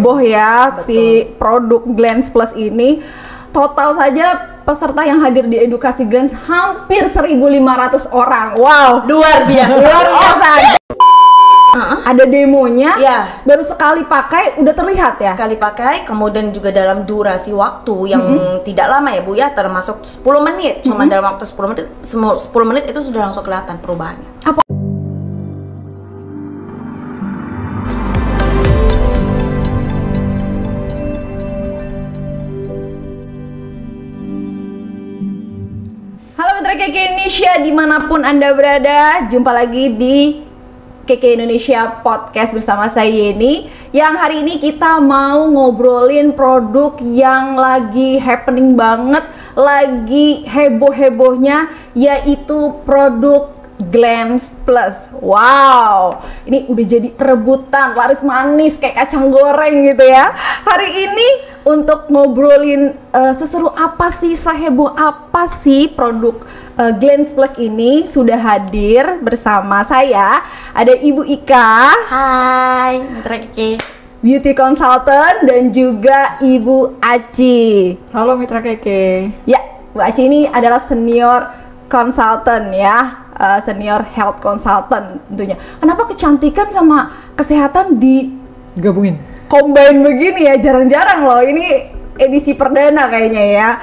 heboh ya. Betul. Si produk Glance Plus ini. Total saja peserta yang hadir di edukasi Glance hampir 1.500 orang. Wow, Luar biasa. luar biasa. Ada demonya, Ya. baru sekali pakai udah terlihat ya. Sekali pakai, kemudian juga dalam durasi waktu yang tidak lama ya Bu ya, termasuk 10 menit. Cuma dalam waktu 10 menit itu sudah langsung kelihatan perubahannya. Apa? Halo Mitra Keke Indonesia dimanapun Anda berada, jumpa lagi di Keke Indonesia Podcast bersama saya Yeni. Yang hari ini kita mau ngobrolin produk yang lagi happening banget, lagi heboh-hebohnya, yaitu produk Glance Plus. Wow, ini udah jadi rebutan, laris manis kayak kacang goreng gitu ya. Hari ini untuk ngobrolin seseru apa sih, seheboh apa sih produk Glance Plus ini, sudah hadir bersama saya ada Ibu Ika, Hai, Mitra Keke. beauty consultant, dan juga Ibu Aci. Halo Mitra Keke. Ya, Bu Aci ini adalah senior consultant ya, senior health consultant tentunya. Kenapa kecantikan sama kesehatan di Gabungin. combine begini ya? Jarang-jarang loh, ini edisi perdana kayaknya ya.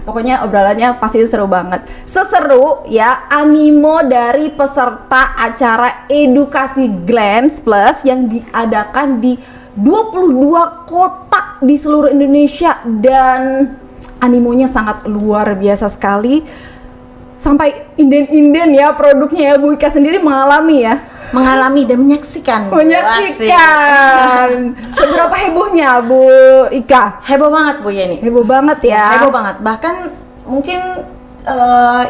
Pokoknya obrolannya pasti seru banget. Seseru ya animo dari peserta acara edukasi Glance Plus yang diadakan di 22 kota di seluruh Indonesia, dan animonya sangat luar biasa sekali. Sampai inden-inden ya produknya ya. Bu Ika sendiri mengalami ya? Mengalami dan menyaksikan. Menyaksikan. Seberapa hebohnya Bu Ika? Heboh banget Bu Yeni. Heboh banget ya. Heboh banget. Bahkan mungkin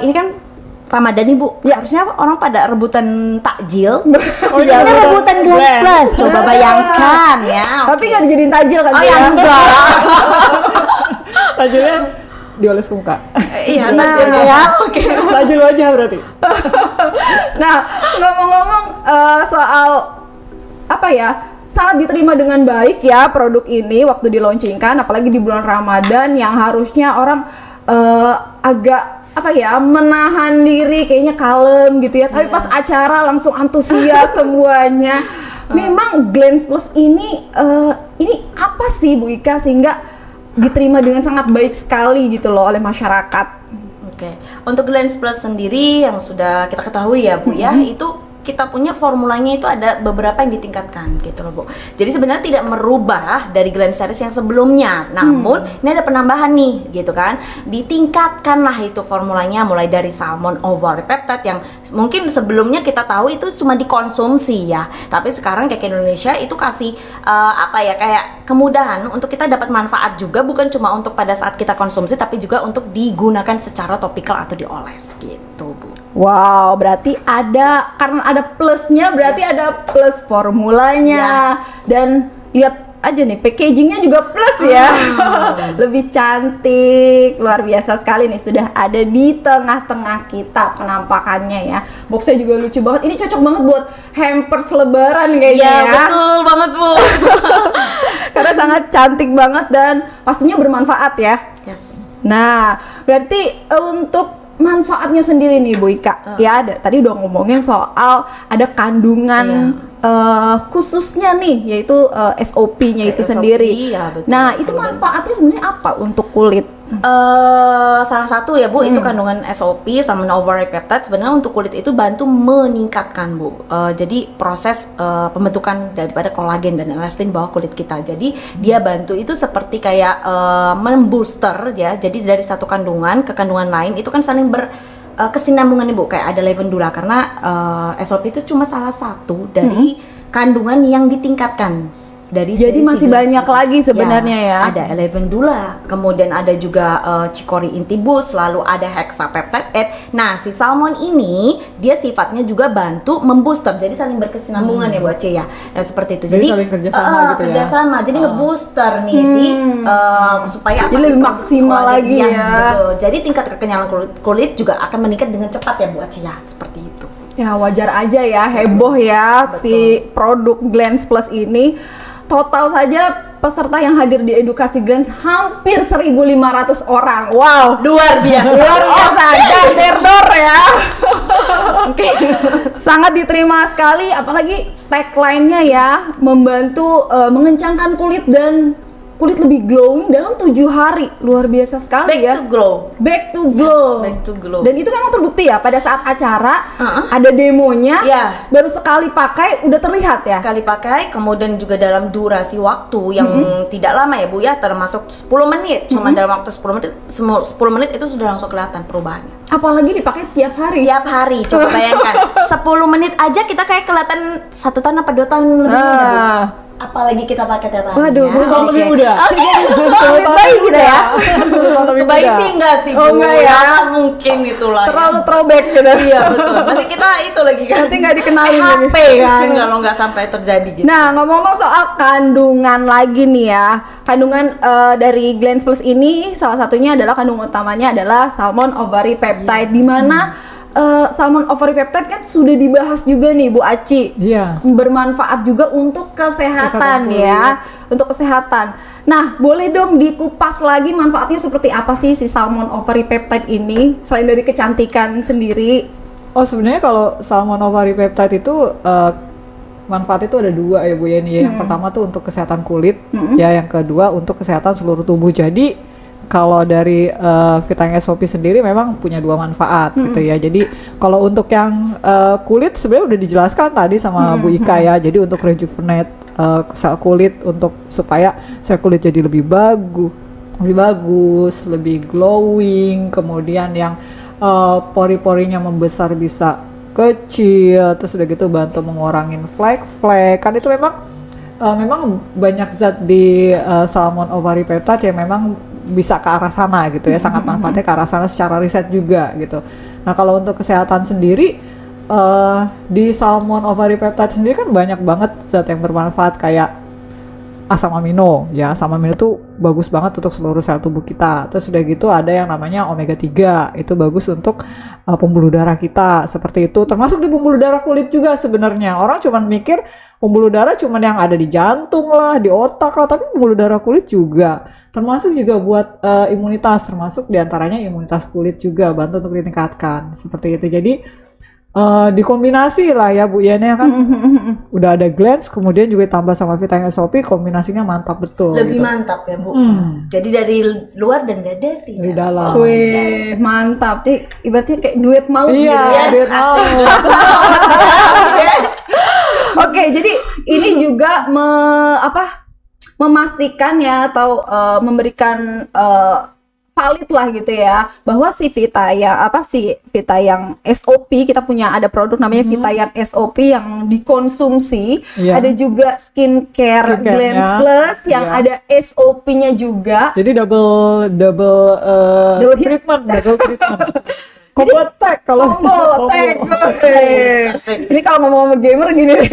ini kan Ramadan nih Bu. Ya. Harusnya orang pada rebutan takjil. Oh Ini iya, rebutan Glance Plus. Coba bayangkan ya. Tapi nggak dijadiin tajil kan? Oh Bu, ya enggak. Tajilnya dioles ke muka. Iya, Nah, tajilnya ya. Oke. Tajil wajah berarti. Nah, ngomong-ngomong soal apa ya, sangat diterima dengan baik ya produk ini waktu dilaunchingkan, apalagi di bulan Ramadan yang harusnya orang agak apa ya, menahan diri, kayaknya kalem gitu ya, tapi pas acara langsung antusias semuanya. Memang Glance Plus ini apa sih Bu Ika sehingga diterima dengan sangat baik sekali gitu loh oleh masyarakat? Oke, untuk Glance Plus sendiri yang sudah kita ketahui ya Bu ya, itu kita punya formulanya itu ada beberapa yang ditingkatkan gitu loh Bu. Jadi sebenarnya tidak merubah dari Glance series yang sebelumnya, namun ini ada penambahan nih gitu kan. Ditingkatkan lah itu formulanya, mulai dari salmon ovary peptide yang mungkin sebelumnya kita tahu itu cuma dikonsumsi ya, tapi sekarang kayak Indonesia itu kasih apa ya, kayak kemudahan untuk kita dapat manfaat juga, bukan cuma untuk pada saat kita konsumsi tapi juga untuk digunakan secara topikal atau dioles gitu Bu. Wow, berarti karena ada plusnya, berarti ada plus formulanya. Yes. Dan lihat aja nih, packagingnya juga plus ya. Lebih cantik, luar biasa sekali nih, sudah ada di tengah-tengah kita penampakannya ya. Boxnya juga lucu banget, ini cocok banget buat hampers lebaran kayaknya Iya, ya. betul banget Bu. Karena sangat cantik banget dan pastinya bermanfaat ya. Yes. Nah, berarti untuk manfaatnya sendiri nih Bu Ika, ya tadi udah ngomongin soal ada kandungan khususnya nih, yaitu SOP-nya itu SOP, sendiri. ya, betul. Nah, itu manfaatnya sebenarnya apa untuk kulit? Salah satu ya Bu, itu kandungan SOP salmon ovary peptide sebenarnya untuk kulit itu bantu meningkatkan Bu. Jadi proses pembentukan daripada kolagen dan elastin bawah kulit kita. Jadi dia bantu itu seperti kayak membooster ya. Jadi dari satu kandungan ke kandungan lain itu kan saling kesinambungan nih Bu. Kayak ada lavendula karena SOP itu cuma salah satu dari kandungan yang ditingkatkan. Jadi masih banyak lagi sebenarnya ya. Ada lavendula, kemudian ada juga chicory intibus, lalu ada hexapeptide 8. Nah, si salmon ini dia sifatnya juga bantu membooster, jadi saling berkesinambungan ya Bu Aceh ya. Nah, seperti itu. Jadi saling kerjasama gitu ya. Kerjasama, jadi ngebooster nih supaya Jadi lebih maksimal lagi ya. Betul. Jadi tingkat kekenyalan kulit juga akan meningkat dengan cepat ya Bu Aceh ya, seperti itu. Ya wajar aja ya, heboh ya si produk Glance Plus ini. Total saja peserta yang hadir di edukasi Glance hampir 1.500 orang. Wow, Luar biasa. luar biasa, ganderdor ya. Oke. Sangat diterima sekali, apalagi tagline-nya ya, membantu mengencangkan kulit dan kulit lebih glowing dalam 7 hari. Luar biasa sekali Back ya. to glow. Back to glow. Yes, back to glow. Dan itu memang terbukti ya pada saat acara ada demonya, Iya. baru sekali pakai udah terlihat ya. Sekali pakai, kemudian juga dalam durasi waktu yang tidak lama ya Bu ya, termasuk 10 menit. Cuma dalam waktu 10 menit itu sudah langsung kelihatan perubahannya. Apalagi dipakai tiap hari. Tiap hari, coba bayangkan 10 menit aja kita kayak kelihatan 1 tahun apa 2 tahun lebih muda Bu. Apalagi kita pakai tiap hari. Waduh, ya. Sepuluh tahun lebih muda. Oke, lebih baik gitu ya. Kebaik sih enggak sih Bu? Oh, enggak ya? Mungkin itulah. Terlalu throwback gitu. Iya betul. Nanti kita itu lagi kan. Nanti nggak dikenalin lagi. HP kan kalau nggak sampai terjadi gitu. Nah, ngomong-ngomong soal kandungan lagi nih ya. Kandungan dari Glance Plus ini salah satunya adalah kandungan utamanya adalah salmon ovary peptide, di mana salmon ovary peptide kan sudah dibahas juga nih Bu Aci. Iya. Bermanfaat juga untuk kesehatan Kesehatan ya, untuk kesehatan. Nah, boleh dong dikupas lagi manfaatnya seperti apa sih si salmon ovary peptide ini selain dari kecantikan sendiri? Oh, sebenarnya kalau salmon ovary peptide itu manfaat itu ada 2 ya Bu ya. Yang pertama tuh untuk kesehatan kulit, ya yang kedua untuk kesehatan seluruh tubuh. Jadi kalau dari vitamin SOP sendiri memang punya 2 manfaat gitu ya. Jadi kalau untuk yang kulit sebenarnya udah dijelaskan tadi sama Bu Ika ya. Jadi untuk rejuvenate sel kulit untuk supaya sel kulit jadi lebih bagus, lebih glowing, kemudian yang pori-porinya membesar bisa kecil, terus udah gitu bantu mengurangin flek-flek. Kan itu memang banyak zat di salmon ovary peptide yang memang bisa ke arah sana gitu ya, sangat manfaatnya ke arah sana secara riset juga gitu. Nah, kalau untuk kesehatan sendiri di salmon ovary peptide sendiri kan banyak banget zat yang bermanfaat kayak asam amino ya. Asam amino tuh bagus banget untuk seluruh sel tubuh kita. Terus udah gitu ada yang namanya omega 3, itu bagus untuk pembuluh darah kita, seperti itu. Termasuk di pembuluh darah kulit juga sebenarnya. Orang cuma mikir pembuluh darah cuma yang ada di jantung lah, di otak lah, tapi pembuluh darah kulit juga. Termasuk juga buat imunitas, termasuk diantaranya imunitas kulit juga, bantu untuk ditingkatkan, seperti itu. Jadi dikombinasi lah ya Bu Yana kan, udah ada Glance, kemudian juga tambah sama vitamin SOP, kombinasinya mantap betul. Lebih gitu. mantap ya Bu. Jadi dari luar dan gak dari dalam. Wih, mantap. Jadi ibaratnya kayak duet maut Iya, gitu ya. duet maut. Oke, jadi ini juga memastikan ya atau memberikan valid lah gitu ya, bahwa si Vita yang SOP, kita punya ada produk namanya Vita yang SOP yang dikonsumsi, Iya. ada juga skincare Skincare-nya, Glance Plus yang iya. ada SOP-nya juga. Jadi double hit. treatment. Combo attack kalau Combo tag. Asik. Ini kalau ngomong gamer gini deh.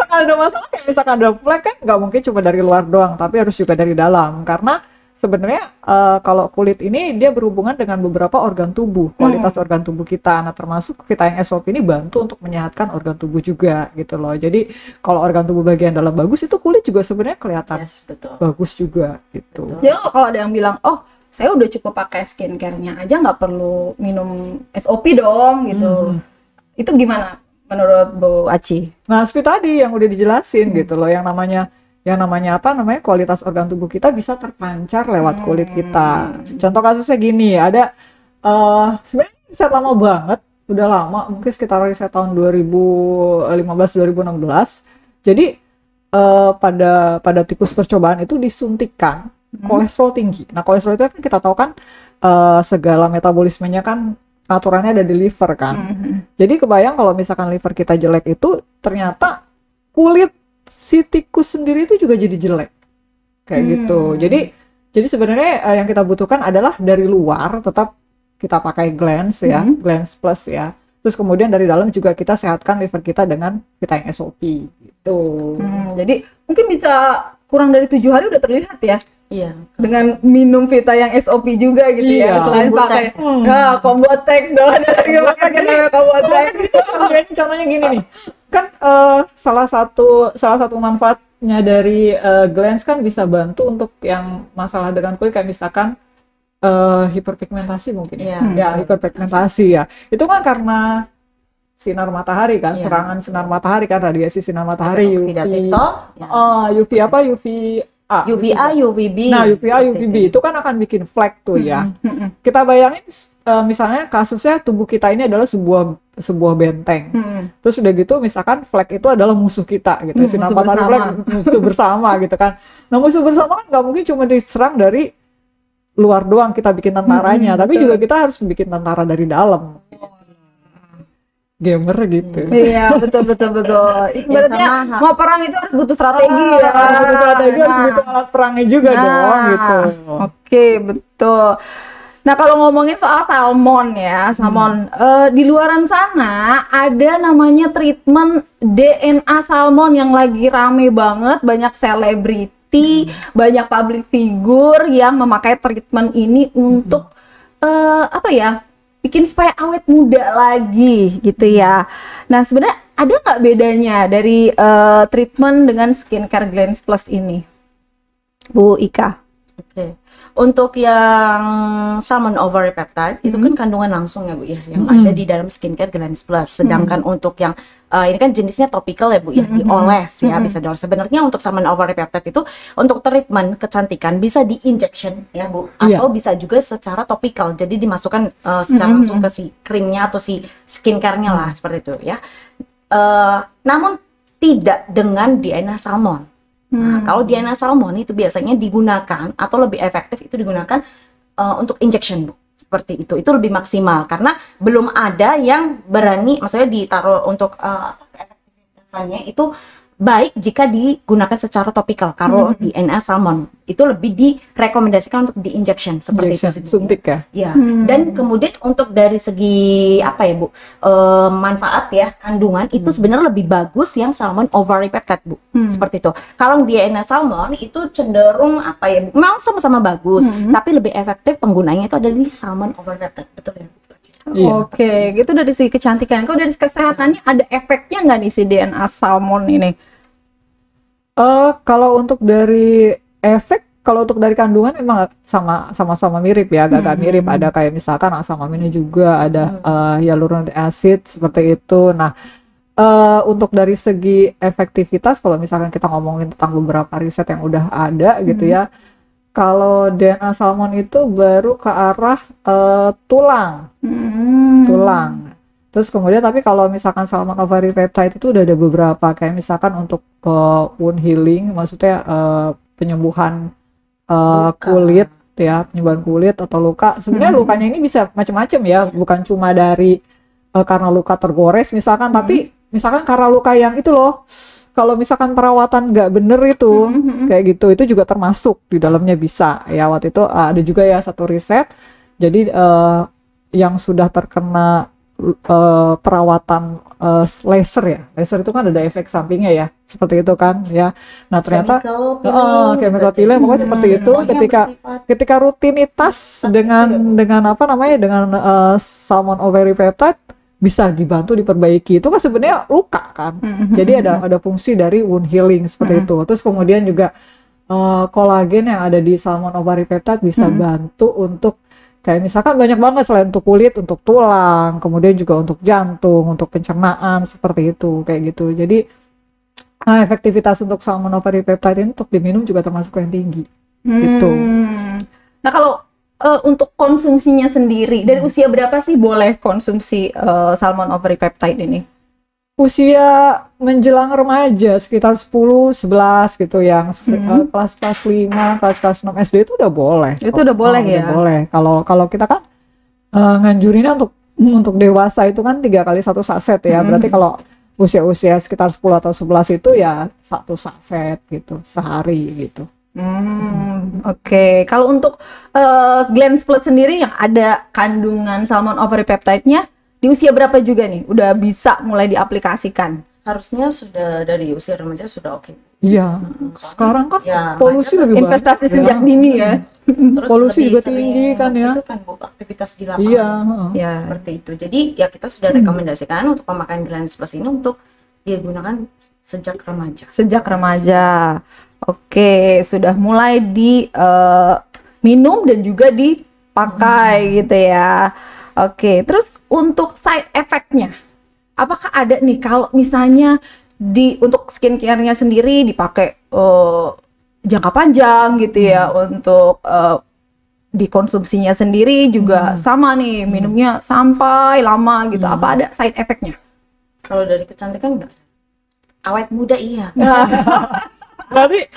misalkan ada masalah kayak misalkan ada flek kan nggak mungkin cuma dari luar doang, tapi harus juga dari dalam, karena sebenarnya kalau kulit ini dia berhubungan dengan beberapa organ tubuh, kualitas organ tubuh kita. Nah, termasuk vitamin SOP ini bantu untuk menyehatkan organ tubuh juga gitu loh. Jadi kalau organ tubuh bagian dalam bagus, itu kulit juga sebenarnya kelihatan Yes, betul. bagus juga gitu. Jadi kalau ada yang bilang, oh saya udah cukup pakai skincare-nya aja, nggak perlu minum SOP dong gitu. Itu gimana menurut Bu Aci? Nah, seperti tadi yang udah dijelasin gitu loh, yang namanya kualitas organ tubuh kita bisa terpancar lewat kulit kita. Contoh kasusnya gini, ada sebenarnya riset lama banget, udah lama, mungkin sekitar riset tahun 2015-2016. Jadi pada tikus percobaan itu disuntikkan kolesterol tinggi. Nah, kolesterol itu kan kita tahu kan segala metabolismenya kan aturannya ada di liver kan. Jadi kebayang kalau misalkan liver kita jelek, itu ternyata kulit si tikus sendiri itu juga jadi jelek kayak gitu. Jadi sebenarnya yang kita butuhkan adalah dari luar tetap kita pakai Glance ya, Glance Plus ya. Terus kemudian dari dalam juga kita sehatkan liver kita dengan vitamin SOP gitu. Jadi mungkin bisa kurang dari 7 hari udah terlihat ya. Iya. Dengan minum Vita yang SOP juga gitu ya, Iya. selain Combo pakai tag. combo tag dong. Pakai namanya combo tag. Contohnya gini nih, kan salah satu manfaat efeknya dari Glance kan bisa bantu untuk yang masalah dengan kulit kayak misalkan hiperpigmentasi mungkin Iya, ya betul. hiperpigmentasi ya. Itu kan karena sinar matahari kan, Iya. serangan sinar matahari kan, radiasi sinar matahari Oksidatif UV. toh? Ya. UV apa? UVA. UVA, UVB. Nah, UVA, seperti UVB itu. itu kan akan bikin flek tuh ya. Mm-mm. Kita bayangin misalnya kasusnya tubuh kita ini adalah sebuah benteng. Mm-mm. Terus udah gitu misalkan flek itu adalah musuh kita gitu. Sinar musuh matahari bersama. flek musuh bersama gitu kan. Nah, musuh bersama kan nggak mungkin cuma diserang dari luar doang kita bikin tentaranya, tapi betul. juga kita harus bikin tentara dari dalam. Gamer gitu. Iya, betul. Ibaratnya sama- mau perang itu harus butuh strategi ya. Harus strategi, harus Nah. butuh alat perangnya juga dong gitu. Oke, betul. Nah, kalau ngomongin soal salmon ya, salmon di luaran sana ada namanya treatment DNA salmon yang lagi rame banget, banyak selebriti, banyak public figure yang memakai treatment ini untuk apa ya? Bikin supaya awet muda lagi gitu ya. Nah, sebenarnya ada nggak bedanya dari treatment dengan skincare Glance Plus ini, Bu Ika? Oke. Untuk yang salmon ovary peptide itu kan kandungan langsung ya Bu ya, yang ada di dalam skincare Glance Plus. Sedangkan untuk yang ini kan jenisnya topikal ya Bu ya, dioles ya bisa dioles. Sebenarnya untuk salmon ovary peptide itu untuk treatment kecantikan bisa di injection ya Bu, atau bisa juga secara topikal. Jadi dimasukkan secara langsung ke si krimnya atau si skincare-nya lah seperti itu ya. Namun tidak dengan DNA salmon. Nah, kalau DNA salmon itu biasanya digunakan atau lebih efektif itu digunakan untuk injection Bu. Seperti itu lebih maksimal karena belum ada yang berani, maksudnya ditaruh untuk efektivitasnya itu baik jika digunakan secara topikal. Kalau DNA salmon itu lebih direkomendasikan untuk di injection seperti Injection, itu. suntik ya. Ya, dan kemudian untuk dari segi apa ya Bu, manfaat ya kandungan itu sebenarnya lebih bagus yang salmon ovary peptide Bu, seperti itu. Kalau DNA salmon itu cenderung apa ya Bu, memang sama-sama bagus, tapi lebih efektif penggunanya itu ada di salmon ovary peptide, betul ya Bu? Iya. Oke, gitu dari segi kecantikan. Kalau dari segi kesehatannya ada efeknya nggak nih si DNA salmon ini? Kalau untuk dari efek, kalau untuk dari kandungan memang sama-sama mirip ya, agak-agak mirip. Ada kayak misalkan asam amino juga, ada hyaluronic acid seperti itu. Nah, untuk dari segi efektivitas, kalau misalkan kita ngomongin tentang beberapa riset yang udah ada gitu ya, kalau DNA salmon itu baru ke arah tulang. Terus kemudian tapi kalau misalkan salmon ovary peptide itu udah ada beberapa, kayak misalkan untuk wound healing, maksudnya penyembuhan kulit ya, penyembuhan kulit atau luka. Sebenarnya lukanya ini bisa macam-macam ya, bukan cuma dari karena luka tergores misalkan, tapi misalkan karena luka yang itu loh, kalau misalkan perawatan nggak bener itu kayak gitu, itu juga termasuk di dalamnya bisa ya. Waktu itu ada juga ya satu riset, jadi yang sudah terkena perawatan laser ya, laser itu kan ada efek sampingnya ya, seperti itu kan ya. Nah ternyata chemical peeling pokoknya seperti itu, ketika rutinitas dengan apa namanya, dengan salmon ovary peptide bisa dibantu diperbaiki, itu kan sebenarnya luka kan. Jadi ada fungsi dari wound healing seperti itu. Terus kemudian juga kolagen yang ada di salmon ovary peptide bisa bantu untuk kayak misalkan banyak banget, selain untuk kulit, untuk tulang, kemudian juga untuk jantung, untuk pencernaan seperti itu kayak gitu. Jadi efektivitas untuk salmon ovary peptide ini untuk diminum juga termasuk yang tinggi gitu. Nah, kalau untuk konsumsinya sendiri, dari usia berapa sih boleh konsumsi salmon ovary peptide ini? Usia menjelang remaja sekitar 10, 11 gitu, yang kelas 5, kelas 6 SD itu udah boleh. Itu udah boleh ya? Udah boleh. Kalau kita kan nganjurinnya untuk dewasa itu kan 3 kali 1 saset ya. Berarti kalau usia-usia sekitar 10 atau 11 itu ya 1 saset gitu sehari gitu. Oke. Kalau untuk Glance Plus sendiri yang ada kandungan salmon ovary peptide-nya, di usia berapa juga nih udah bisa mulai diaplikasikan? Harusnya sudah dari usia remaja sudah oke. Iya. Sekarang kan Ya, polusi remaja lebih banyak. Investasi sejak dini ya. Terus Polusi lebih juga sering tinggi kan ya. itu kan Bu, aktivitas di lapangan. Iya. Ya. Seperti itu. Jadi ya kita sudah rekomendasikan untuk pemakaian Glance Plus ini untuk digunakan Sejak remaja. Sejak remaja. Oke, sudah mulai di minum dan juga dipakai gitu ya. Oke, terus untuk side effect-nya, apakah ada nih kalau misalnya untuk skincare-nya sendiri dipakai jangka panjang gitu ya, untuk dikonsumsinya sendiri juga sama nih, minumnya sampai lama gitu. Apa ada side effect-nya? Kalau dari kecantikan enggak. Awet muda iya. Berarti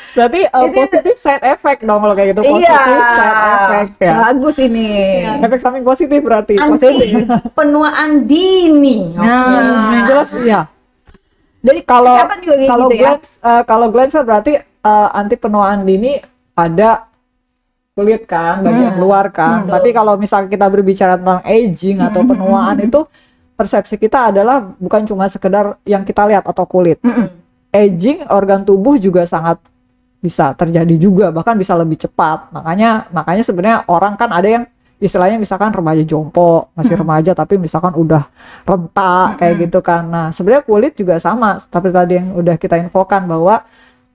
positif side effect dong kalau kayak gitu. Positif side effect ya. Bagus ini. Efek samping positif berarti. Anti penuaan dini. Yang jelas iya. Dari Kalau kesehatan juga kayak kalau gitu ya. kalau Glancer berarti anti penuaan dini pada kulit kan, bagian luar kan. Tapi kalau misalnya kita berbicara tentang aging atau penuaan itu persepsi kita adalah bukan cuma sekedar yang kita lihat atau kulit. Aging organ tubuh juga sangat bisa terjadi juga, bahkan bisa lebih cepat. Makanya sebenarnya orang kan ada yang istilahnya misalkan remaja jompo, masih remaja tapi misalkan udah renta kayak gitu kan. Nah, sebenarnya kulit juga sama, tapi tadi yang udah kita infokan bahwa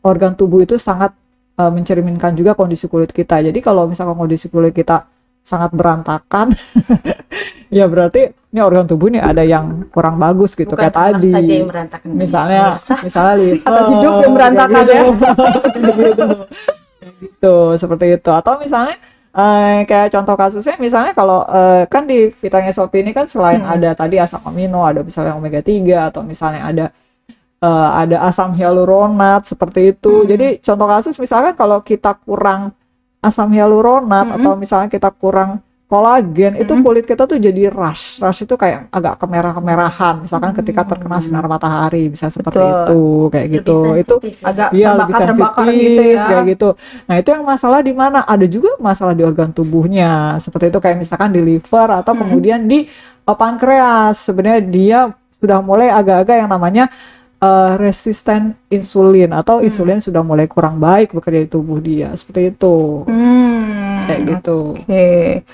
organ tubuh itu sangat mencerminkan juga kondisi kulit kita. Jadi kalau misalkan kondisi kulit kita sangat berantakan, ya berarti ini organ tubuh ini ada yang kurang bagus gitu. Bukan kayak tadi. saja yang berantakan, Misalnya liver Atau hidup yang berantakan ya. gitu, seperti itu. Atau misalnya kayak contoh kasusnya misalnya kalau kan di vitamin SOP ini kan selain ada tadi asam amino, ada misalnya omega 3 atau misalnya ada asam hyaluronat seperti itu. Jadi contoh kasus misalkan kalau kita kurang asam hyaluronat atau misalnya kita kurang kolagen, itu kulit kita tuh jadi rash itu kayak agak kemerah-kemerahan misalkan ketika terkena sinar matahari, bisa seperti itu kayak gitu. Itu Agak iya, lebih terbakar sensitif gitu ya. kayak gitu. Nah, itu yang masalah di mana? Ada juga masalah di organ tubuhnya. Seperti itu kayak misalkan di liver atau kemudian di pankreas. Sebenarnya dia sudah mulai agak-agak yang namanya resisten insulin atau insulin sudah mulai kurang baik bekerja di tubuh dia. Seperti itu. Kayak gitu. Oke.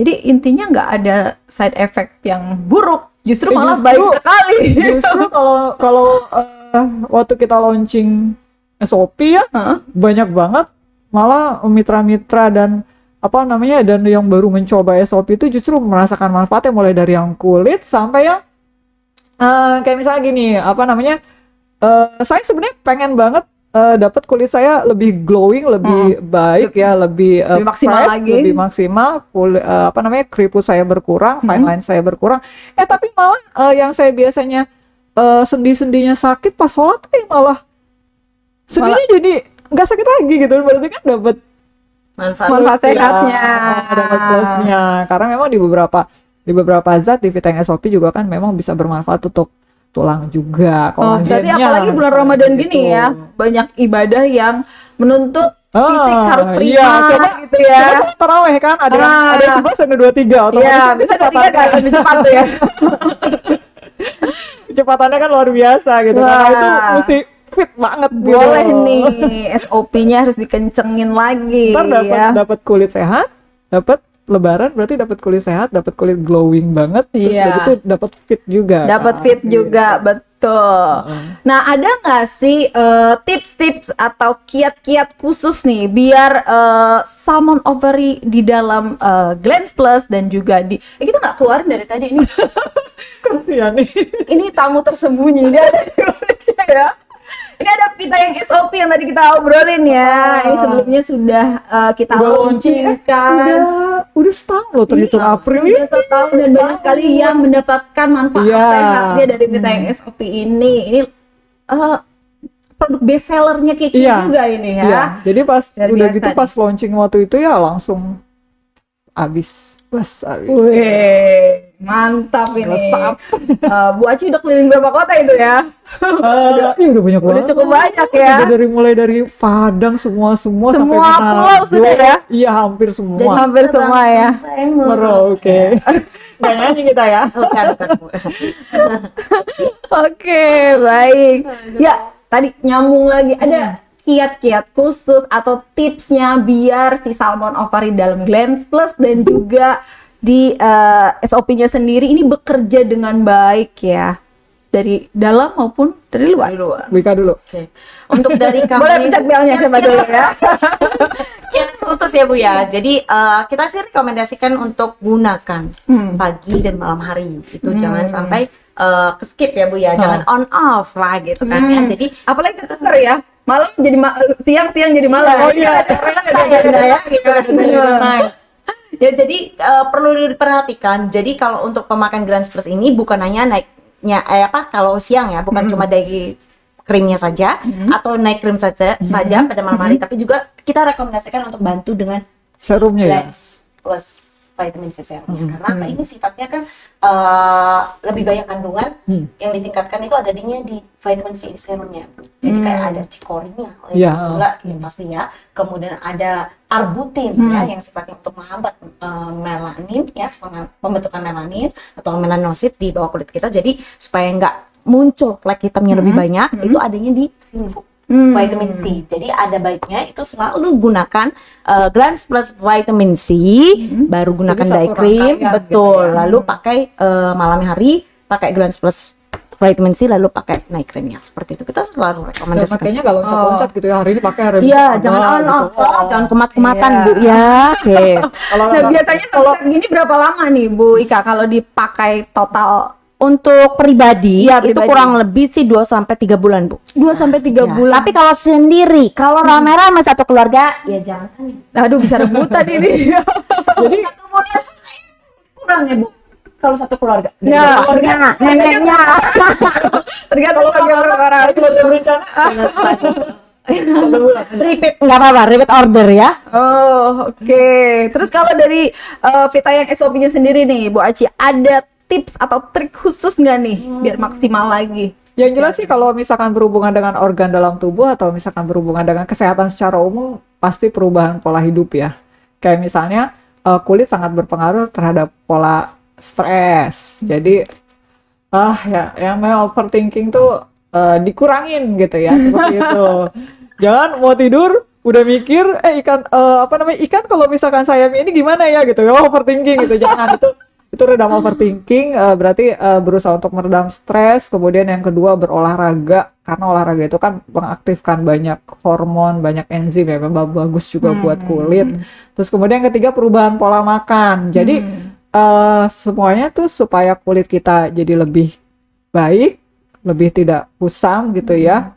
Jadi intinya nggak ada side effect yang buruk, justru malah baik sekali. Justru kalau waktu kita launching SOP ya, banyak banget malah mitra-mitra dan dan yang baru mencoba SOP itu justru merasakan manfaatnya, mulai dari yang kulit sampai yang kayak misalnya gini, saya sebenarnya pengen banget dapat kulit saya lebih glowing, lebih baik ya, lebih maksimal fresh, lagi, lebih maksimal, keriput saya berkurang, fine line saya berkurang. Tapi malah yang saya biasanya sendi-sendinya sakit pas sholat, malah sendinya jadi nggak sakit lagi gitu. Berarti kan dapat manfaat sehatnya, dapat plusnya. Karena memang di beberapa zat di vitamin SOP juga kan memang bisa bermanfaat untuk tulang juga. Berarti apalagi bulan Ramadan gini ya, banyak ibadah yang menuntut fisik harus prima gitu ya. Coba taraweh kan ada yang 11 ada 23 Iya, bisa 23 kan lebih cepat tuh ya. Kecepatannya kan luar biasa gitu. Karena itu mesti fit banget gitu. Boleh nih, SOP-nya harus dikencengin lagi. Ntar dapat kulit sehat, dapat Lebaran berarti dapat kulit sehat, dapat kulit glowing banget, terus gitu dapat fit juga. Dapat fit juga, betul. Nah, ada nggak sih tips-tips atau kiat-kiat khusus nih biar salmon ovary di dalam Glance Plus dan juga kita nggak keluarin dari tadi ini. Kasihan nih. Ini tamu tersembunyi ya. Ini ada Vita yang SOP yang tadi kita obrolin ya. Ini sebelumnya sudah kita launchingkan. Udah setahun loh terhitung April ini. Udah setahun dan banyak sekali yang mendapatkan manfaat sehatnya dari Vita yang SOP ini. Ini produk best sellernya Kiki juga ini ya. Iya. Jadi pas launching waktu itu ya langsung habis. Wih, mantap ini. Bu Aci udah keliling berapa kota itu ya? Udah banyak banget. Udah cukup banyak ya. Mulai dari Padang semua sampai pulau sudah ya? Iya, hampir semua. Dan hampir semua ya. Merauke. Nggak nyanyi kita ya. Bukan. Oke, baik. Ya, tadi nyambung lagi ada kiat-kiat khusus atau tipsnya biar si salmon ovary dalam Glance Plus dan juga di SOP-nya sendiri ini bekerja dengan baik ya. dari dalam maupun dari luar. Dari luar. Wika dulu. Oke. Untuk dari kami Boleh pencet belnya coba dulu ya. yang khusus ya Bu ya. Jadi kita sih rekomendasikan untuk gunakan pagi dan malam hari. Itu jangan sampai ke skip ya Bu ya. Jangan on off lah gitu kan ya. Jadi Apalagi ketuker ya. Malam jadi siang jadi malam. Oh iya, ya gitu kan. Nah, Ya jadi perlu diperhatikan. Jadi kalau untuk pemakaian Grand Plus ini bukan hanya naiknya kalau siang ya, bukan cuma dari krimnya saja atau naik krim saja pada malam hari, tapi juga kita rekomendasikan untuk bantu dengan serumnya ya. Lens plus vitamin C serumnya karena ini sifatnya kan lebih banyak kandungan yang ditingkatkan itu adanya di vitamin C serumnya. Jadi kayak ada cikorinya, gula ya pastinya. Kemudian ada arbutin ya yang sifatnya untuk menghambat melanin ya, pembentukan melanin atau melanosit di bawah kulit kita. Jadi supaya nggak muncul flek hitamnya lebih banyak, itu adanya di sini Bu. Vitamin C. Jadi ada baiknya itu selalu gunakan Glans Plus Vitamin C, baru gunakan Jadi day satu cream, rangkaian betul. gitu ya. Lalu pakai malam hari pakai Glans Plus Vitamin C, lalu pakai night creamnya. Seperti itu kita selalu Dan rekomendasikan. makanya nggak loncat-loncat gitu ya, hari ini pakai hari ini Iya, pakai jangan on gitu. off, jangan kemat-kematan Iya. Bu ya. Oke. Kalau Nah, biasanya kalau gini berapa lama nih Bu Ika kalau dipakai total? Untuk pribadi, Iya, itu pribadi. kurang lebih sih 2 sampai 3 bulan, Bu. 2 sampai 3 Ya, bulan. Tapi kalau sendiri, kalau rame-rame satu keluarga, ya jangan kan. Aduh, bisa rebutan ini. Jadi satu bulan kurang ya, Bu. Kalau satu keluarga. Ya, Keluarga, neneknya. Tergantung bagaimana orang. kalau udah berencana Selesai. satu bulan. Repeat, nggak apa-apa, repeat order ya. Oh, oke. Terus kalau dari Vita yang SOP-nya sendiri nih, Bu Aci, ada tips atau trik khusus nggak nih biar maksimal lagi? Yang jelas sih kalau misalkan berhubungan dengan organ dalam tubuh atau misalkan berhubungan dengan kesehatan secara umum, pasti perubahan pola hidup ya. Kayak misalnya kulit sangat berpengaruh terhadap pola stres. Jadi ya yang namanya overthinking tuh dikurangin gitu ya, seperti itu. Jangan mau tidur udah mikir ikan ikan kalau misalkan saya ini gimana ya gitu ya, overthinking gitu. Jangan itu redam overthinking, berarti berusaha untuk meredam stres. Kemudian yang kedua berolahraga, karena olahraga itu kan mengaktifkan banyak hormon, banyak enzim ya, memang bagus juga buat kulit. Terus kemudian yang ketiga perubahan pola makan. Jadi semuanya tuh supaya kulit kita jadi lebih baik, lebih tidak kusam gitu ya.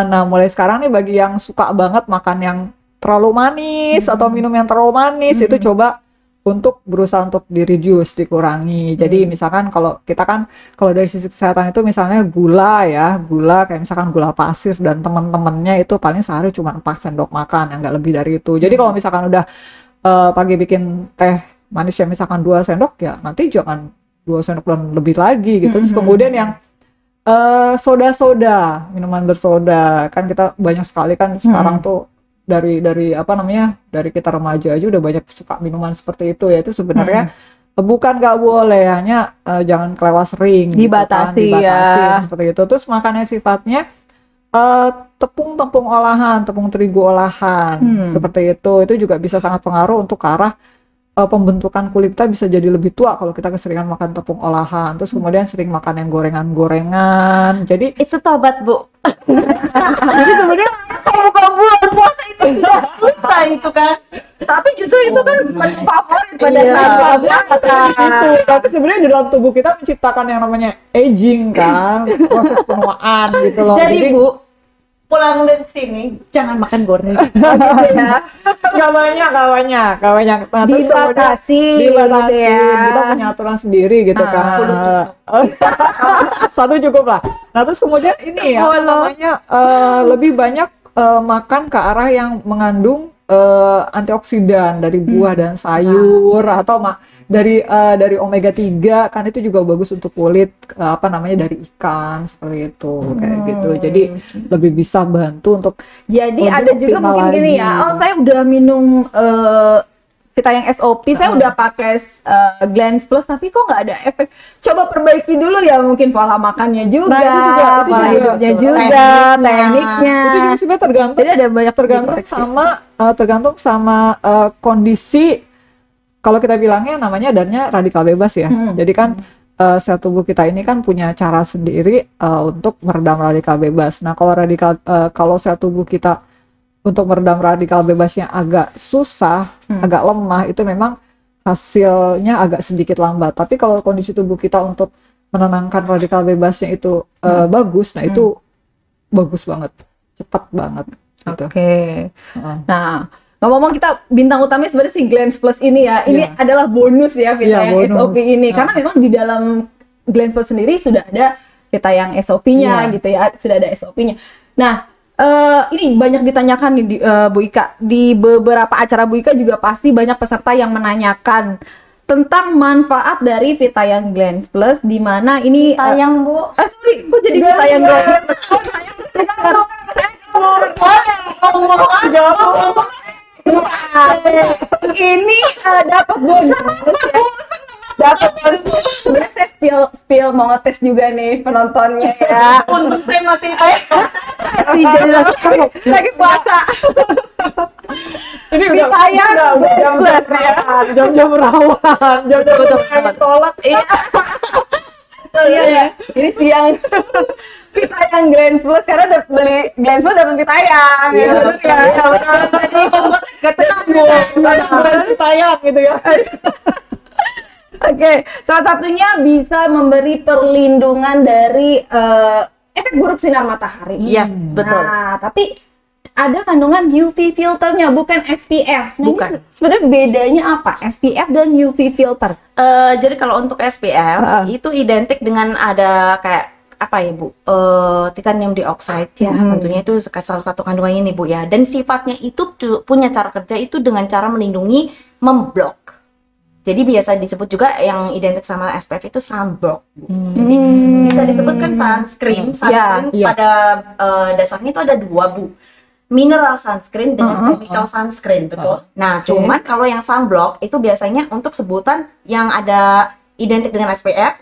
Nah mulai sekarang nih bagi yang suka banget makan yang terlalu manis atau minum yang terlalu manis, itu coba untuk berusaha untuk di-reduce, dikurangi. Jadi misalkan kalau kita kan, kalau dari sisi kesehatan itu misalnya gula kayak misalkan gula pasir dan teman-temannya itu paling sehari cuma 4 sendok makan, yang nggak lebih dari itu. Jadi kalau misalkan udah pagi bikin teh manis ya misalkan 2 sendok ya, nanti jangan 2 sendok dan lebih lagi gitu. Terus kemudian yang soda-soda, minuman bersoda, kan kita banyak sekali kan sekarang tuh dari dari kita remaja aja udah banyak suka minuman seperti itu ya. Itu sebenarnya bukan nggak boleh, hanya jangan kelewat sering, Dibatasi, gitu kan, ya. seperti itu. Terus makannya sifatnya tepung olahan, tepung terigu olahan, seperti itu juga bisa sangat pengaruh untuk ke arah pembentukan kulit kita bisa jadi lebih tua kalau kita keseringan makan tepung olahan. Terus kemudian sering makan yang gorengan-gorengan. Jadi Itu tobat Bu. Jadi sebenarnya kalau bulan puasa itu sudah susah itu kan. Tapi justru itu kan menu favorit pada Iya. saat buka di situ. Tapi sebenarnya di dalam tubuh kita menciptakan yang namanya aging kan, proses penuaan gitu loh. Jadi Bu, pulang dari sini jangan makan gorengan. nggak banyak. Nah, terus Dibatasi, kemudian gitu ya. Kita punya aturan sendiri gitu kan. Satu cukup lah. Nah terus kemudian ini ya namanya lebih banyak makan ke arah yang mengandung antioksidan dari buah dan sayur atau dari omega 3 kan, itu juga bagus untuk kulit, dari ikan seperti itu kayak gitu. Jadi lebih bisa bantu untuk Jadi Untuk ada juga optimal mungkin gini lagi. ya, saya udah minum Vita yang SOP, saya udah pakai Glans Plus, tapi kok nggak ada efek. Coba perbaiki dulu ya, mungkin pola makannya juga, Nah, itu juga, pola hidupnya betul. juga, Tekniknya. itu juga sebenarnya tergantung Jadi ada banyak tergantung sama kondisi. Kalau kita bilangnya namanya adanya radikal bebas ya. Jadi kan sel tubuh kita ini kan punya cara sendiri untuk meredam radikal bebas. Nah, kalau sel tubuh kita untuk meredam radikal bebasnya agak susah, agak lemah, itu memang hasilnya agak sedikit lambat. Tapi kalau kondisi tubuh kita untuk menenangkan radikal bebasnya itu bagus, nah itu bagus banget, cepat banget. Gitu. Oke. Nah, ngomong-ngomong kita bintang utamanya sebenarnya si Glance Plus ini ya. Ini adalah bonus ya Vita yang bonus. SOP ini. Karena memang di dalam Glance Plus sendiri sudah ada Vita yang SOP-nya gitu ya. Sudah ada SOP-nya. Nah, ini banyak ditanyakan nih Bu Ika. Di beberapa acara Bu Ika juga pasti banyak peserta yang menanyakan tentang manfaat dari Vita yang Glance Plus, di mana ini Tayang Bu. sorry, kok jadi Vita yang Glance Plus? Ini dapat bonus ya. Dapat bonus. Sebenarnya saya spill mau ngetes juga nih penontonnya ya. Untuk saya masih Jadi langsung lagi puasa. Ini udah jam-jam rawan, jam-jam tolak. Iya. Ini siang. Vita yang Glance Plus karena beli Glance Plus dapat Vita yang. Iya. Jadi kombo gak terambung. Tayang gitu ya. Oke, salah satunya bisa memberi perlindungan dari efek buruk sinar matahari. Yes, betul. Nah, tapi ada kandungan UV filternya, bukan SPF. Nah, Bukan. ini sebenarnya bedanya apa? SPF dan UV filter. Jadi kalau untuk SPF itu identik dengan ada kayak apa ya Bu? Titanium dioxide ya, tentunya itu salah satu kandungannya nih Bu ya. Dan sifatnya itu punya cara kerja itu dengan cara melindungi, memblok. Jadi biasa disebut juga yang identik sama SPF itu sunblock. Jadi bisa disebutkan sunscreen. Sunscreen pada dasarnya itu ada dua Bu. Mineral sunscreen dengan chemical sunscreen, betul. Nah, cuman kalau yang sunblock itu biasanya untuk sebutan yang ada identik dengan SPF,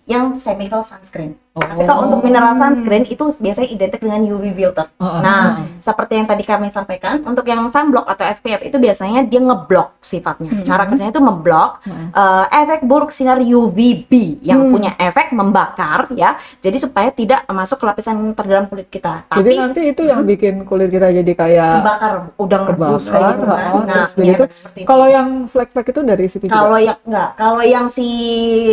yang chemical sunscreen. Tapi kalau untuk mineral sunscreen itu biasanya identik dengan UV filter. Nah, seperti yang tadi kami sampaikan, untuk yang sunblock atau SPF itu biasanya dia ngeblok sifatnya. Cara kerjanya itu memblok efek buruk sinar UVB yang punya efek membakar ya. Jadi supaya tidak masuk ke lapisan terdalam kulit kita. Jadi Tapi nanti itu yang bikin kulit kita jadi kayak kebakar, udah ngerebus kayak gitu kan. Nah, terus punya begitu. efek seperti itu. Kalau yang flek-flek itu dari situ juga? Kalau yang enggak, kalau yang si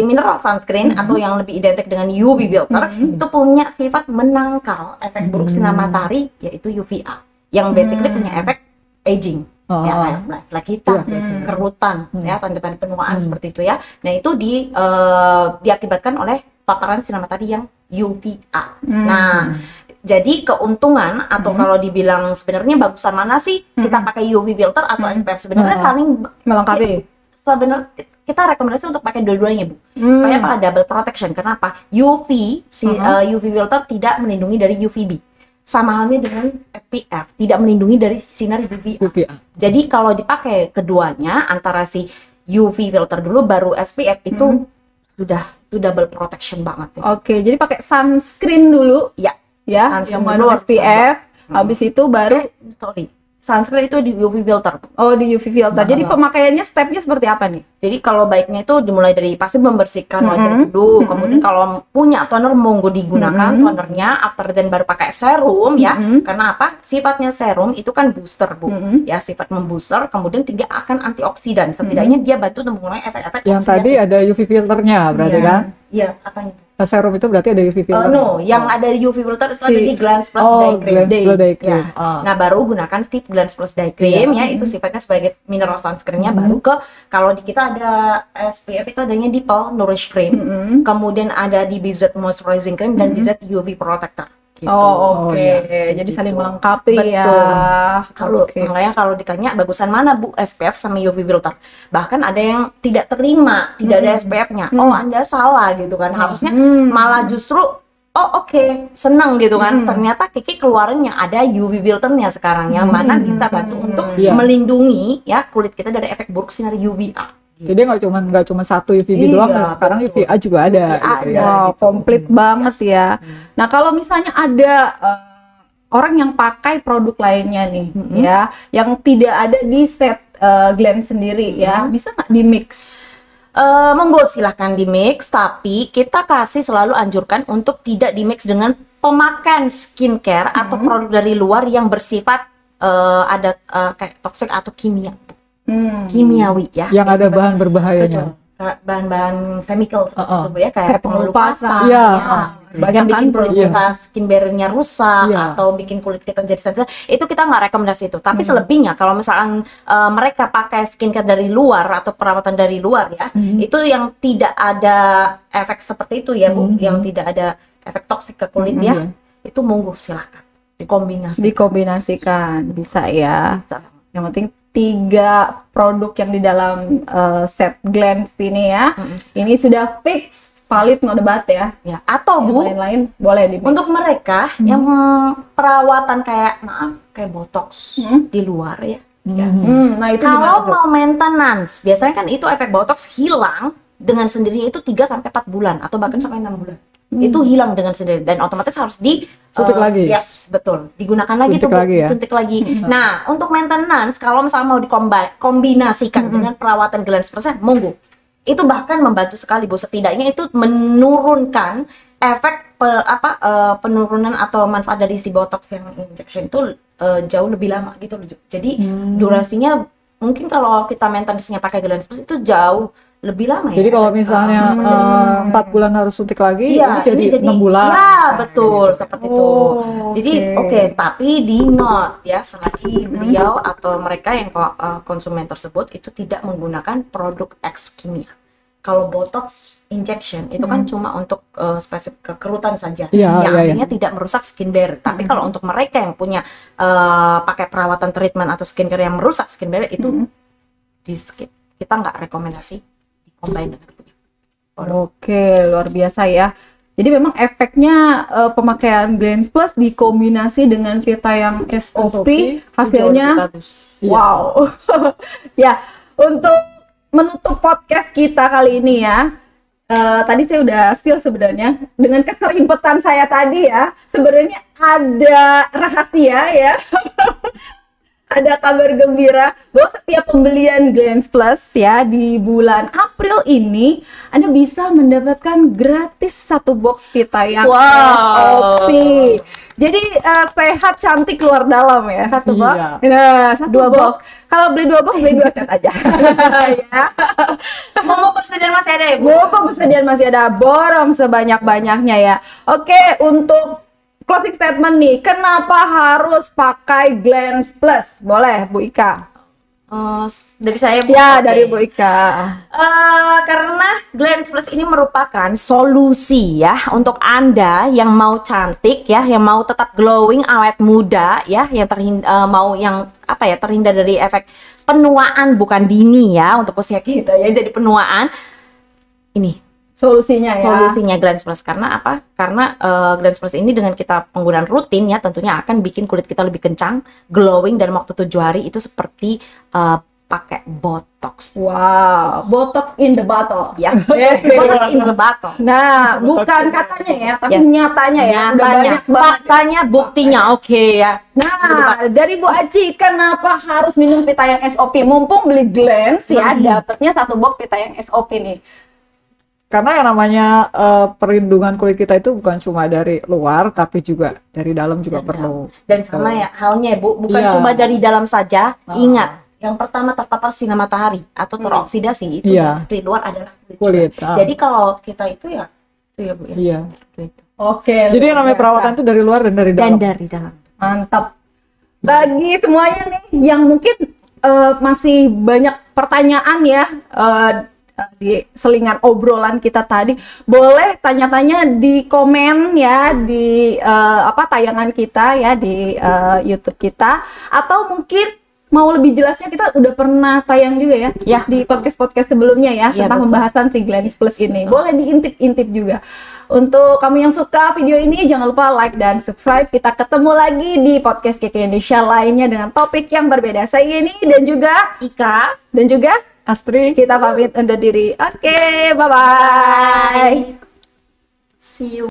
mineral sunscreen atau yang lebih identik dengan UV filter itu punya sifat menangkal efek buruk sinar matahari yaitu UVA yang basically punya efek aging. Ya, kayak hitam, kerutan, ya tanda-tanda penuaan seperti itu ya. Nah itu diakibatkan oleh paparan sinar matahari yang UVA. Nah jadi keuntungan atau kalau dibilang sebenarnya bagusan mana sih kita pakai UV filter atau SPF, sebenarnya saling Melengkapi. Sebenarnya kita rekomendasi untuk pakai dua-duanya Bu, supaya apa? Double protection. Kenapa? UV filter tidak melindungi dari UVB, sama halnya dengan SPF tidak melindungi dari sinar UVA. Jadi kalau dipakai keduanya antara si UV filter dulu baru SPF itu sudah double protection banget. Oke, jadi pakai sunscreen dulu Ya, ya, sunscreen yang mana dulu, SPF, habis itu baru sunscreen itu di UV filter. oh di UV filter. Jadi pemakaiannya stepnya seperti apa nih? Jadi kalau baiknya itu dimulai dari pasti membersihkan wajah dulu, kemudian kalau punya toner monggo digunakan tonernya, after then baru pakai serum ya. Karena apa? Sifatnya serum itu kan booster Bu, ya sifat membooster, kemudian tidak akan antioksidan. Setidaknya dia bantu untuk mengurangi efek-efek Yang tadi ada UV filternya berarti kan? Iya, apanya? Serum itu berarti ada UV filter? No, yang ada di UV filter itu ada di Glance Plus Day Cream. Glance Plus Day Cream. Ya. Nah, baru gunakan si Glance Plus Day Cream ya, itu sifatnya sebagai mineral sunscreen-nya. Baru ke kalau di kita ada SPF itu adanya di Pearl Nourish Cream. Kemudian ada di BZ Moisturizing Cream dan BZ UV Protector. Gitu. Oh, oke. Jadi saling melengkapi ya. Kalau makanya kalau ditanya bagusan mana Bu, SPF sama UV filter. Bahkan ada yang tidak terima, tidak ada SPF-nya. Oh, Anda salah gitu kan. Harusnya malah justru oke, senang gitu kan. Ternyata Kiki keluarin yang ada UV filternya sekarang yang mana bisa bantu untuk melindungi ya kulit kita dari efek buruk sinar UVA. Jadi nggak cuma satu UVB doang, sekarang UVA juga ada. Gitu ya. Wow, komplit banget ya. Nah, kalau misalnya ada orang yang pakai produk lainnya nih, ya, yang tidak ada di set Glance sendiri ya, bisa nggak di mix? Monggo silahkan di mix, tapi kita kasih selalu anjurkan untuk tidak di mix dengan pemakaian skincare atau produk dari luar yang bersifat ada kayak toksik atau kimiawi ya. Yang ada Biasanya- bahan berbahayanya. Betul. Kayak bahan-bahan chemical seperti itu Bu, ya, kayak Kayak pengelupasan. Iya. Bahkan bikin kulit Iya. kita skin barrier-nya rusak Iya. atau bikin kulit kita jadi sensitif, itu kita nggak rekomendasi itu. Tapi selebihnya kalau misalkan mereka pakai skincare dari luar atau perawatan dari luar ya, itu yang tidak ada efek seperti itu ya Bu, yang tidak ada efek toksik ke kulit ya, itu monggo silahkan Dikombinasikan bisa ya. Bisa. Yang penting 3 produk yang di dalam set Glance ini ya. Ini sudah fix, valid, no debat ya. Ya, atau Yang Bu, lain-lain boleh di untuk mereka yang perawatan kayak botox di luar ya. Ya. nah itu gimana Kalau tuh? mau maintenance, biasanya kan itu efek botox hilang dengan sendirinya itu 3 sampai 4 bulan atau bahkan sampai 6 bulan. Itu hilang dengan sendiri dan otomatis harus Suntik lagi. Yes, betul. Digunakan lagi Suntik tuh, Bu. lagi ya? Suntik lagi. Nah, untuk maintenance kalau misalnya mau dikombinasikan dengan perawatan Glance Plus, monggo. Itu bahkan membantu sekali Bu, setidaknya itu menurunkan efek penurunan atau manfaat dari si botox yang injection itu jauh lebih lama gitu loh. Jadi durasinya mungkin kalau kita maintenance-nya pakai Glance Plus itu jauh lebih lama ya. Jadi kalau misalnya 4 bulan harus suntik lagi, Iya, ini jadi 6 bulan. Ya, betul, seperti itu. Jadi, oke. tapi di note ya, selagi beliau atau mereka yang konsumen tersebut itu tidak menggunakan produk X kimia. Kalau botox injection itu kan cuma untuk spesifik kekerutan saja, Iya, yang iya, artinya tidak merusak skin barrier. Tapi kalau untuk mereka yang punya pakai perawatan treatment atau skincare yang merusak skin barrier itu di skip. Kita nggak rekomendasi combine dengan punya. Oke, luar biasa ya. Jadi memang efeknya pemakaian Glance Plus dikombinasi dengan Vita yang SOP, hasilnya Jauh lebih bagus. wow. Ya, untuk menutup podcast kita kali ini ya. Tadi saya udah spill sebenarnya dengan keserimpetan saya tadi ya. Sebenarnya ada rahasia ya. Ada kabar gembira bahwa setiap pembelian Glance Plus ya di bulan April ini Anda bisa mendapatkan gratis 1 box Vita yang SOP. Jadi sehat cantik luar dalam ya. 1 box. Nah, 2 box. Kalau beli 2 box, beli 2 set aja. Ya. Mau persediaan masih ada ya Bu? Mumpung persediaan masih ada, borong sebanyak-banyaknya ya. Oke, untuk closing statement nih, kenapa harus pakai Glance Plus? Boleh, Bu Ika? Dari saya Bu. Ya, Oke. dari Bu Ika. Karena Glance Plus ini merupakan solusi ya untuk Anda yang mau cantik ya, yang mau tetap glowing, awet muda ya, yang terhindar dari efek penuaan bukan dini ya untuk usia kita ya, jadi penuaan. Ini Solusinya ya. solusinya Glance Plus. Karena apa? Karena Glance Plus ini dengan kita penggunaan rutin ya, tentunya akan bikin kulit kita lebih kencang, glowing dalam waktu 7 hari itu seperti pakai botox. Wow, botox in the bottle. Ya, botox in the bottle. Nah, bukan katanya ya, tapi Yes. nyatanya ya. Udah Nyatanya, banyak banget. faktanya, buktinya, oke ya. Nah, dari Bu Aci, kenapa harus minum Vita yang SOP? Mumpung beli Glance ya, dapatnya 1 box Vita yang SOP nih. Karena yang namanya perlindungan kulit kita itu bukan cuma dari luar, tapi juga dari dalam juga perlu. Dan sama ya halnya Bu, bukan Iya. cuma dari dalam saja. Ingat, yang pertama terpapar sinar matahari atau teroksidasi itu Iya. dari luar adalah kulit. Kulit, juga. Jadi kalau kita itu ya Bu ya. Iya. Gitu. Oke. Jadi yang luar namanya biasa. perawatan itu dari luar dan dari Dan dalam. dari dalam. Mantap. Bagi semuanya nih yang mungkin masih banyak pertanyaan ya di selingan obrolan kita tadi, boleh tanya-tanya di komen ya di tayangan kita ya di YouTube kita, atau mungkin mau lebih jelasnya kita udah pernah tayang juga ya, Ya. di podcast-podcast sebelumnya ya, Ya, tentang betul. pembahasan si Glance Plus ini. Boleh diintip-intip juga. Untuk kamu yang suka video ini, jangan lupa like dan subscribe. Kita ketemu lagi di podcast Keke Indonesia lainnya dengan topik yang berbeda. Saya Yeni dan juga Ika. Astri. kita pamit undur diri. Oke, bye-bye. See you.